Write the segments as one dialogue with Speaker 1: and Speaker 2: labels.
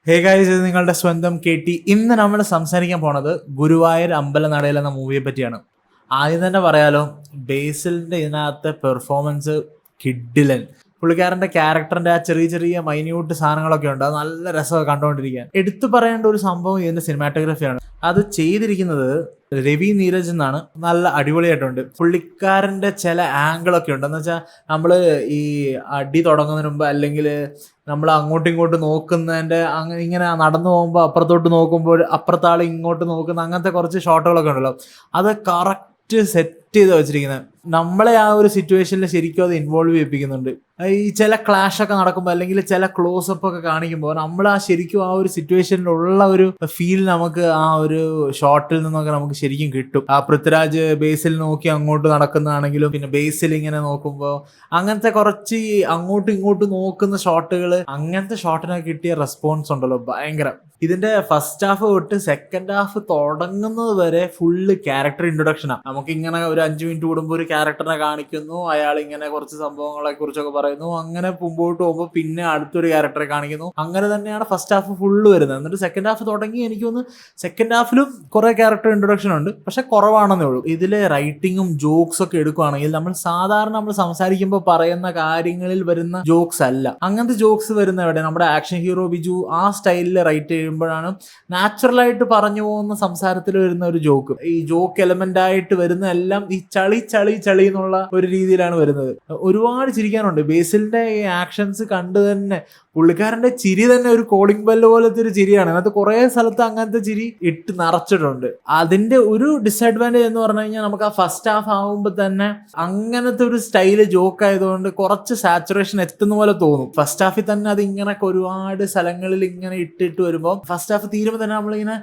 Speaker 1: Hey guys, ഇത് നിങ്ങളുടെ സ്വന്തം KT. ഇന്ന് നമ്മൾ സംസാരിക്കാൻ പോണത് ഗുരുവായൂർ അമ്പലനടയിൽ എന്ന മൂവിയെ പറ്റിയാണ്. ആദ്യം തന്നെ പറയാലോ, ബേസിലിന്റെ ഇതിനകത്തെ പെർഫോമൻസ് കിഡിലൻ. പുള്ളിക്കാരന്റെ ക്യാരക്ടറിന്റെ ആ ചെറിയ ചെറിയ മൈന്യൂട്ട് സാധനങ്ങളൊക്കെ ഉണ്ട്, അത് നല്ല രസമൊക്കെ കണ്ടുകൊണ്ടിരിക്കാൻ. എടുത്തു പറയേണ്ട ഒരു സംഭവം ഇതിന്റെ സിനിമാറ്റോഗ്രഫിയാണ്. അത് ചെയ്തിരിക്കുന്നത് രവി നീരജ് എന്നാണ്. നല്ല അടിപൊളിയായിട്ടുണ്ട്. പുള്ളിക്കാരന്റെ ചില ആംഗിളൊക്കെ ഉണ്ട്. എന്ന് വെച്ചാൽ നമ്മള് ഈ അടി തുടങ്ങുന്നതിന് മുമ്പ് അല്ലെങ്കിൽ നമ്മൾ അങ്ങോട്ടും ഇങ്ങോട്ടും നോക്കുന്നതിന്റെ ഇങ്ങനെ നടന്നു പോകുമ്പോൾ അപ്പുറത്തോട്ട് നോക്കുമ്പോൾ അപ്പുറത്താൾ ഇങ്ങോട്ട് നോക്കുന്ന അങ്ങനത്തെ കുറച്ച് ഷോട്ടുകളൊക്കെ ഉണ്ടല്ലോ, അത് കറക്റ്റ് സെറ്റ് ചെയ്ത് വെച്ചിരിക്കുന്നത്. നമ്മളെ ആ ഒരു സിറ്റുവേഷനിൽ ശരിക്കും അത് ഇൻവോൾവ് ചെയ്യിപ്പിക്കുന്നുണ്ട്. ഈ ചില ക്ലാഷ് ഒക്കെ നടക്കുമ്പോൾ അല്ലെങ്കിൽ ചില ക്ലോസപ്പ് ഒക്കെ കാണിക്കുമ്പോൾ നമ്മൾ ശരിക്കും ആ ഒരു സിറ്റുവേഷനിലുള്ള ഒരു ഫീൽ നമുക്ക് ആ ഒരു ഷോട്ടിൽ നിന്നൊക്കെ നമുക്ക് ശരിക്കും കിട്ടും. ആ പൃഥ്വിരാജ് ബേസിൽ നോക്കി അങ്ങോട്ട് നടക്കുന്നതാണെങ്കിലും പിന്നെ ബേസിൽ ഇങ്ങനെ നോക്കുമ്പോൾ അങ്ങനത്തെ കുറച്ച് അങ്ങോട്ടും ഇങ്ങോട്ടും നോക്കുന്ന ഷോട്ടുകൾ, അങ്ങനത്തെ ഷോട്ടിനൊക്കെ കിട്ടിയ റെസ്പോൺസ് ഉണ്ടല്ലോ ഭയങ്കര. ഇതിന്റെ ഫസ്റ്റ് ഹാഫ് തൊട്ട് സെക്കൻഡ് ഹാഫ് തുടങ്ങുന്നത് വരെ ഫുള്ള് ക്യാരക്ടർ ഇൻട്രൊഡക്ഷനാണ്. നമുക്കിങ്ങനെ ഒരു 5 മിനിറ്റ് കൂടുമ്പോൾ ഒരു ക്യാരക്ടറിനെ കാണിക്കുന്നു, അയാൾ ഇങ്ങനെ കുറച്ച് സംഭവങ്ങളെ കുറിച്ചൊക്കെ പറയുന്നു, അങ്ങനെ മുമ്പോട്ട് പോകുമ്പോൾ പിന്നെ അടുത്തൊരു ക്യാരക്ടറെ കാണിക്കുന്നു. അങ്ങനെ തന്നെയാണ് ഫസ്റ്റ് ഹാഫ് ഫുള്ള് വരുന്നത്. എന്നിട്ട് സെക്കൻഡ് ഹാഫ് തുടങ്ങി എനിക്ക് തോന്നുന്നു സെക്കൻഡ് ഹാഫിലും കുറെ ക്യാരക്ടർ ഇൻട്രൊഡക്ഷൻ ഉണ്ട്, പക്ഷെ കുറവാണെന്നേ ഉള്ളൂ. ഇതിലെ റൈറ്റിങ്ങും ജോക്സ് ഒക്കെ എടുക്കുകയാണെങ്കിൽ നമ്മൾ സംസാരിക്കുമ്പോൾ പറയുന്ന കാര്യങ്ങളിൽ വരുന്ന ജോക്സ് അല്ല. അങ്ങനത്തെ ജോക്സ് വരുന്ന എവിടെ, നമ്മുടെ ആക്ഷൻ ഹീറോ ബിജു ആ സ്റ്റൈലിൽ റൈറ്റ് ചെയ്യുമ്പോഴാണ് നാച്ചുറലായിട്ട് പറഞ്ഞു പോകുന്ന സംസാരത്തിൽ വരുന്ന ഒരു ജോക്ക്. ഈ ജോക്ക് എലമെന്റ് ആയിട്ട് വരുന്ന എല്ലാം ഈ ചളി ചളി ചളി എന്നുള്ള ഒരു രീതിയിലാണ് വരുന്നത്. ഒരുപാട് ചിരിക്കാനുണ്ട്. ബേസിലിന്റെ ഈ ആക്ഷൻസ് കണ്ടു തന്നെ പുള്ളിക്കാരന്റെ ചിരി തന്നെ ഒരു കോളിംഗ് ബെല്ല് പോലത്തെ ഒരു ചിരിയാണ്. അതിനകത്ത് കുറെ സ്ഥലത്ത് അങ്ങനത്തെ ചിരി ഇട്ട് നിറച്ചിട്ടുണ്ട്. അതിന്റെ ഒരു ഡിസഡ്വാൻറ്റേജ് എന്ന് പറഞ്ഞു കഴിഞ്ഞാൽ നമുക്ക് ആ ഫസ്റ്റ് ഹാഫ് ആകുമ്പോൾ തന്നെ അങ്ങനത്തെ ഒരു സ്റ്റൈല് ജോക്ക് ആയതുകൊണ്ട് കുറച്ച് സാച്ചുറേഷൻ എത്തുന്ന പോലെ തോന്നും. ഫസ്റ്റ് ഹാഫിൽ തന്നെ അത് ഇങ്ങനെ ഒരുപാട് സ്ഥലങ്ങളിൽ ഇങ്ങനെ ഇട്ടിട്ട് വരുമ്പോൾ ഫസ്റ്റ് ഹാഫ് തീരുമ്പോൾ തന്നെ നമ്മളിങ്ങനെ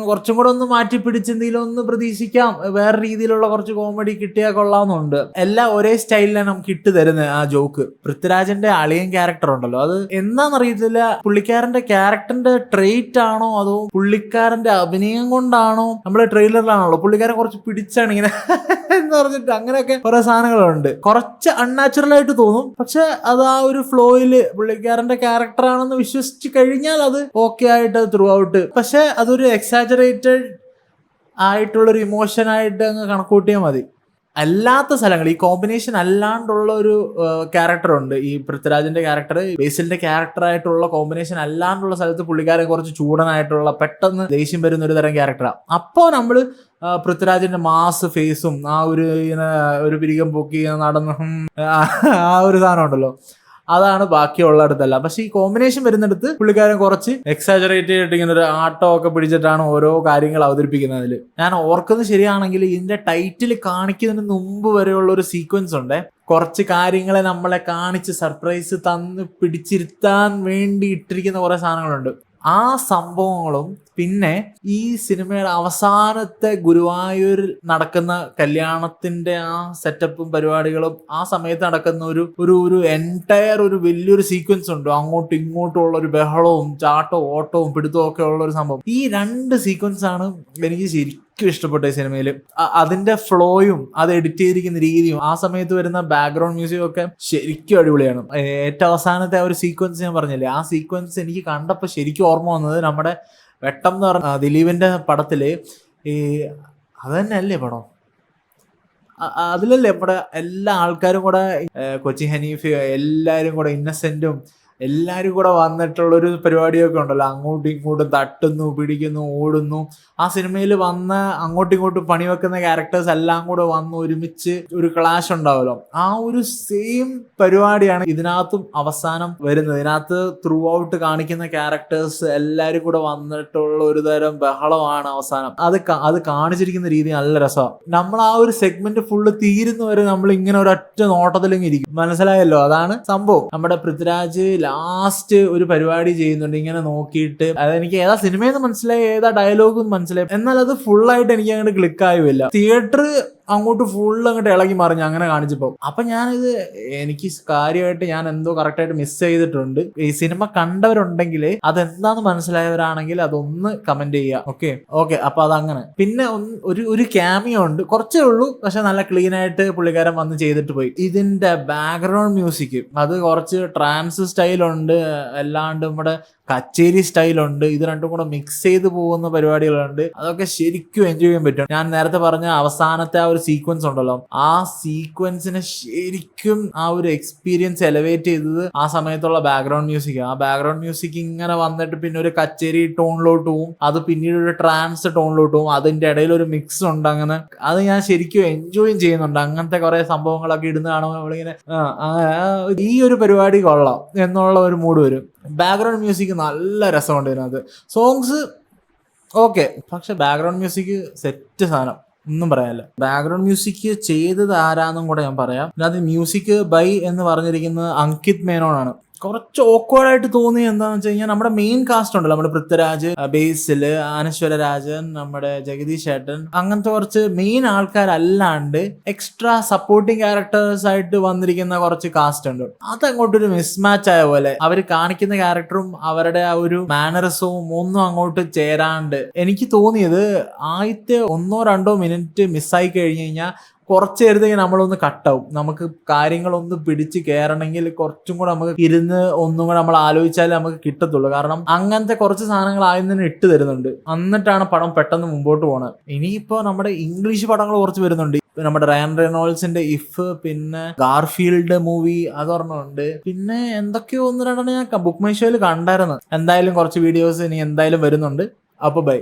Speaker 1: കുറച്ചും കൂടെ ഒന്ന് മാറ്റി പിടിച്ചെന്തെങ്കിലും ഒന്ന് പ്രതീക്ഷിക്കാം, വേറെ രീതിയിലുള്ള കുറച്ച് കോമഡി കിട്ടിയാൽ കൊള്ളാമെന്നുണ്ട്. എല്ലാം ഒരേ സ്റ്റൈലിലാണ് നമുക്ക് ഇട്ട് തരുന്നത് ആ ജോക്ക്. പൃഥ്വിരാജിന്റെ അളിയൻ ക്യാരക്ടർ ഉണ്ടല്ലോ, അത് എന്താണെന്നറിയത്തില്ല, പുള്ളിക്കാരന്റെ ക്യാരക്ടറിന്റെ ട്രെയിറ്റ് ആണോ അതോ പുള്ളിക്കാരന്റെ അഭിനയം കൊണ്ടാണോ? നമ്മള് ട്രെയിലറിലാണല്ലോ പുള്ളിക്കാരൻ കുറച്ച് പിടിച്ചാണ് ഇങ്ങനെ എന്ന് പറഞ്ഞിട്ട് അങ്ങനെയൊക്കെ കുറെ സാധനങ്ങളുണ്ട്. കുറച്ച് അൺനാച്ചുറൽ ആയിട്ട് തോന്നും, പക്ഷെ അത് ആ ഒരു ഫ്ലോയില് പുള്ളിക്കാരന്റെ ക്യാരക്ടർ ആണെന്ന് വിശ്വസിച്ച് കഴിഞ്ഞാൽ അത് ഓക്കെ ആയിട്ട് ത്രൂ ഔട്ട്. പക്ഷെ അതൊരു എക്സാജറേറ്റഡ് ആയിട്ടുള്ളൊരു ഇമോഷൻ ആയിട്ട് അങ്ങ് കണക്കൂട്ടിയാൽ മതി. അല്ലാത്ത സ്ഥലങ്ങൾ ഈ കോമ്പിനേഷൻ അല്ലാണ്ടുള്ള ഒരു ക്യാരക്ടർ ഉണ്ട്. ഈ പൃഥ്വിരാജിന്റെ ക്യാരക്ടർ ബേസിലിന്റെ ക്യാരക്ടറായിട്ടുള്ള കോമ്പിനേഷൻ അല്ലാണ്ടുള്ള സ്ഥലത്ത് പുള്ളിക്കാരൻ കുറച്ച് ചൂടനായിട്ടുള്ള പെട്ടെന്ന് ദേഷ്യം വരുന്ന ഒരു തരം ക്യാരക്ടറാണ്. അപ്പോൾ നമ്മള് പൃഥ്വിരാജിന്റെ മാസ് ഫേസും ആ ഒരു ഇങ്ങനെ ഒരു പിരികം പൊക്കി നടന്ന് ആ ഒരു സാധനം ഉണ്ടല്ലോ, അതാണ് ബാക്കിയുള്ളിടത്തല്ല. പക്ഷെ ഈ കോമ്പിനേഷൻ വരുന്നിടത്ത് പുള്ളിക്കാരൻ കുറച്ച് എക്സാജറേറ്റ് ചെയ്തിട്ട് ഇങ്ങനെ ഒരു ആട്ടോ ഒക്കെ പിടിച്ചിട്ടാണ് ഓരോ കാര്യങ്ങൾ അവതരിപ്പിക്കുന്നതിൽ. ഞാൻ ഓർക്കുന്നത് ശരിയാണെങ്കിൽ ഇതിന്റെ ടൈറ്റിൽ കാണിക്കുന്നതിന് മുമ്പ് വരെയുള്ള ഒരു സീക്വൻസ് ഉണ്ട്. കുറച്ച് കാര്യങ്ങളെ നമ്മളെ കാണിച്ച് സർപ്രൈസ് തന്ന് പിടിച്ചിരുത്താൻ വേണ്ടി ഇട്ടിരിക്കുന്ന കുറെ സാധനങ്ങളുണ്ട്. ആ സംഭവങ്ങളും പിന്നെ ഈ സിനിമയുടെ അവസാനത്തെ ഗുരുവായൂരിൽ നടക്കുന്ന കല്യാണത്തിന്റെ ആ സെറ്റപ്പും പരിപാടികളും ആ സമയത്ത് നടക്കുന്ന ഒരു എൻറ്റയർ ഒരു വലിയൊരു സീക്വൻസ് ഉണ്ട്. അങ്ങോട്ടും ഇങ്ങോട്ടും ഉള്ള ഒരു ബഹളവും ചാട്ടവും ഓട്ടവും പിടുത്തവും ഒക്കെ ഉള്ള ഒരു സംഭവം. ഈ 2 സീക്വൻസ് ആണ് എനിക്ക് ശരിക്കും ഇഷ്ടപ്പെട്ട ഈ സിനിമയിൽ. അതിന്റെ ഫ്ലോയും അത് എഡിറ്റ് ചെയ്തിരിക്കുന്ന രീതിയും ആ സമയത്ത് വരുന്ന ബാക്ക്ഗ്രൗണ്ട് മ്യൂസിക്കും ഒക്കെ ശരിക്കും അടിപൊളിയാണ്. ഏറ്റവും അവസാനത്തെ ആ ഒരു സീക്വൻസ് ഞാൻ പറഞ്ഞില്ലേ, ആ സീക്വൻസ് എനിക്ക് കണ്ടപ്പോൾ ശരിക്കും ഓർമ്മ വന്നത് നമ്മുടെ വെട്ടം എന്ന് പറഞ്ഞ ദിലീപിന്റെ പടത്തില് ഈ അത് തന്നെ അല്ലേ പടം, അതിലല്ലേ നമ്മുടെ എല്ലാ ആൾക്കാരും കൂടെ കൊച്ചി ഹനീഫ് എല്ലാരും കൂടെ ഇന്നസെന്റും എല്ലാരും കൂടെ വന്നിട്ടുള്ളൊരു പരിപാടിയൊക്കെ ഉണ്ടല്ലോ, അങ്ങോട്ടും ഇങ്ങോട്ടും തട്ടുന്നു പിടിക്കുന്നു ഓടുന്നു. ആ സിനിമയിൽ വന്ന അങ്ങോട്ടും ഇങ്ങോട്ടും പണിവെക്കുന്ന ക്യാരക്ടേഴ്സ് എല്ലാം കൂടെ വന്ന് ഒരുമിച്ച് ഒരു ക്ലാഷ് ഉണ്ടാവുമല്ലോ, ആ ഒരു സെയിം പരിപാടിയാണ് ഇതിനകത്തും അവസാനം വരുന്നത്. ഇതിനകത്ത് ത്രൂ ഔട്ട് കാണിക്കുന്ന ക്യാരക്ടേഴ്സ് എല്ലാരും കൂടെ വന്നിട്ടുള്ള ഒരു തരം ബഹളമാണ് അവസാനം. അത് കാണിച്ചിരിക്കുന്ന രീതി നല്ല രസമാണ്. നമ്മൾ ആ ഒരു സെഗ്മെന്റ് ഫുള്ള് തീരുന്നവരെ നമ്മൾ ഇങ്ങനെ ഒരൊറ്റ നോട്ടത്തിലെങ്കിൽ ഇരിക്കും. മനസ്സിലായല്ലോ, അതാണ് സംഭവം. നമ്മുടെ പൃഥ്വിരാജ് ലാസ്റ്റ് ഒരു പരിപാടി ചെയ്യുന്നുണ്ട് ഇങ്ങനെ നോക്കിയിട്ട്, അതെനിക്ക് ഏതാ സിനിമയെന്ന് മനസ്സിലായി, ഏതാ ഡയലോഗ് മനസ്സിലായി, എന്നാൽ അത് ഫുള്ളായിട്ട് എനിക്ക് അങ്ങോട്ട് ക്ലിക്ക് ആയില്ല. തിയേറ്റർ അങ്ങോട്ട് ഫുള്ള് അങ്ങോട്ട് ഇളകി മറിഞ്ഞു അങ്ങനെ കാണിച്ചപ്പോൾ. അപ്പൊ ഞാനിത് എനിക്ക് കാര്യമായിട്ട് ഞാൻ എന്തോ കറക്റ്റായിട്ട് മിസ് ചെയ്തിട്ടുണ്ട്. ഈ സിനിമ കണ്ടവരുണ്ടെങ്കിൽ അതെന്താന്ന് മനസ്സിലായവരാണെങ്കിൽ അതൊന്ന് കമന്റ് ചെയ്യുക. Okay okay. അപ്പൊ അതങ്ങനെ. പിന്നെ ഒരു ക്യാമിയോ ഉണ്ട്, കുറച്ചേ ഉള്ളൂ, പക്ഷെ നല്ല ക്ലീൻ ആയിട്ട് പുള്ളിക്കാരൻ വന്ന് ചെയ്തിട്ട് പോയി. ഇതിന്റെ ബാക്ക്ഗ്രൗണ്ട് മ്യൂസിക് അത് കുറച്ച് ട്രാൻസ് സ്റ്റൈലുണ്ട്, അല്ലാണ്ട് നമ്മുടെ കച്ചേരി സ്റ്റൈലുണ്ട്. ഇത് രണ്ടും കൂടെ മിക്സ് ചെയ്ത് പോകുന്ന പരിപാടികളുണ്ട്. അതൊക്കെ ശരിക്കും എൻജോയ് ചെയ്യാൻ പറ്റും. ഞാൻ നേരത്തെ പറഞ്ഞ അവസാനത്തെ ആ ഒരു സീക്വൻസ് ഉണ്ടല്ലോ, ആ സീക്വൻസിനെ ശരിക്കും ആ ഒരു എക്സ്പീരിയൻസ് എലവേറ്റ് ചെയ്തത് ആ സമയത്തുള്ള ബാക്ക്ഗ്രൗണ്ട് മ്യൂസിക്. ആ ബാക്ക്ഗ്രൗണ്ട് മ്യൂസിക് ഇങ്ങനെ വന്നിട്ട് പിന്നെ ഒരു കച്ചേരി ടോണിലോട്ട് പോവും, അത് പിന്നീട് ഒരു ട്രാൻസ് ടോണിലോട്ട് പോവും, അതിന്റെ ഇടയിൽ ഒരു മിക്സ് ഉണ്ട്. അങ്ങനെ അത് ഞാൻ ശരിക്കും എൻജോയും ചെയ്യുന്നുണ്ട്. അങ്ങനത്തെ കുറെ സംഭവങ്ങളൊക്കെ ഇടുന്ന കാണുമ്പോൾ നമ്മളിങ്ങനെ ഈ ഒരു പരിപാടി കൊള്ളാം എന്നുള്ള ഒരു മൂഡ് വരും. ബാക്ക്ഗ്രൗണ്ട് മ്യൂസിക് നല്ല രസമുണ്ട് ഇതിനകത്ത്. സോങ്സ് ഓക്കെ, പക്ഷെ ബാക്ക്ഗ്രൗണ്ട് മ്യൂസിക് സെറ്റ് സാധനം, ഒന്നും പറയാനില്ല. ബാക്ക്ഗ്രൗണ്ട് മ്യൂസിക് ചെയ്തത് ആരാന്നും കൂടെ ഞാൻ പറയാം. അതിനകത്ത് മ്യൂസിക് ബൈ എന്ന് പറഞ്ഞിരിക്കുന്നത് അങ്കിത് മേനോനാണ്. കുറച്ച് ഓക്വേർഡായിട്ട് തോന്നി എന്താന്ന് വെച്ച് കഴിഞ്ഞാൽ നമ്മുടെ മെയിൻ കാസ്റ്റ് ഉണ്ടല്ലോ, നമ്മുടെ പൃഥ്വിരാജ്, ബേസില്, അനശ്വര രാജൻ, നമ്മുടെ ജഗദീഷ് ചേട്ടൻ, അങ്ങനത്തെ കുറച്ച് മെയിൻ ആൾക്കാരല്ലാണ്ട് എക്സ്ട്രാ സപ്പോർട്ടിങ് ക്യാരക്ടേഴ്സ് ആയിട്ട് വന്നിരിക്കുന്ന കുറച്ച് കാസ്റ്റ് ഉണ്ട്. അതങ്ങോട്ടൊരു മിസ്മാച്ച് ആയ പോലെ അവർ കാണിക്കുന്ന ക്യാരക്ടറും അവരുടെ ആ ഒരു മാനറിസവും ഒന്നും അങ്ങോട്ട് ചേരാണ്ട് എനിക്ക് തോന്നിയത്. ആദ്യത്തെ 1-2 മിനിറ്റ് മിസ്സായി കഴിഞ്ഞ് കഴിഞ്ഞാൽ കുറച്ച് നേരത്തേക്ക് നമ്മളൊന്ന് കട്ടാവും. നമുക്ക് കാര്യങ്ങളൊന്ന് പിടിച്ച് കയറണമെങ്കിൽ കുറച്ചും കൂടെ നമുക്ക് ഇരുന്ന് ഒന്നും കൂടെ നമ്മൾ ആലോചിച്ചാലേ നമുക്ക് കിട്ടത്തുള്ളൂ. കാരണം അങ്ങനത്തെ കുറച്ച് സാധനങ്ങൾ ആദ്യം തന്നെ ഇട്ട് തരുന്നുണ്ട്, എന്നിട്ടാണ് പടം പെട്ടെന്ന് മുമ്പോട്ട് പോണത്. ഇനിയിപ്പോ നമ്മുടെ ഇംഗ്ലീഷ് പടങ്ങൾ കുറച്ച് വരുന്നുണ്ട്. നമ്മുടെ റയൻ റെനോൾഡ്സിന്റെ ഇഫ്, പിന്നെ ഗാർഫീൽഡ് മൂവി അതൊരെണ്ണമുണ്ട്, പിന്നെ എന്തൊക്കെയോ 1-2 ഞാൻ ബുക്ക് മൈ ഷോയിൽ കണ്ടായിരുന്നു. എന്തായാലും കുറച്ച് വീഡിയോസ് ഇനി എന്തായാലും വരുന്നുണ്ട്. അപ്പൊ ബൈ.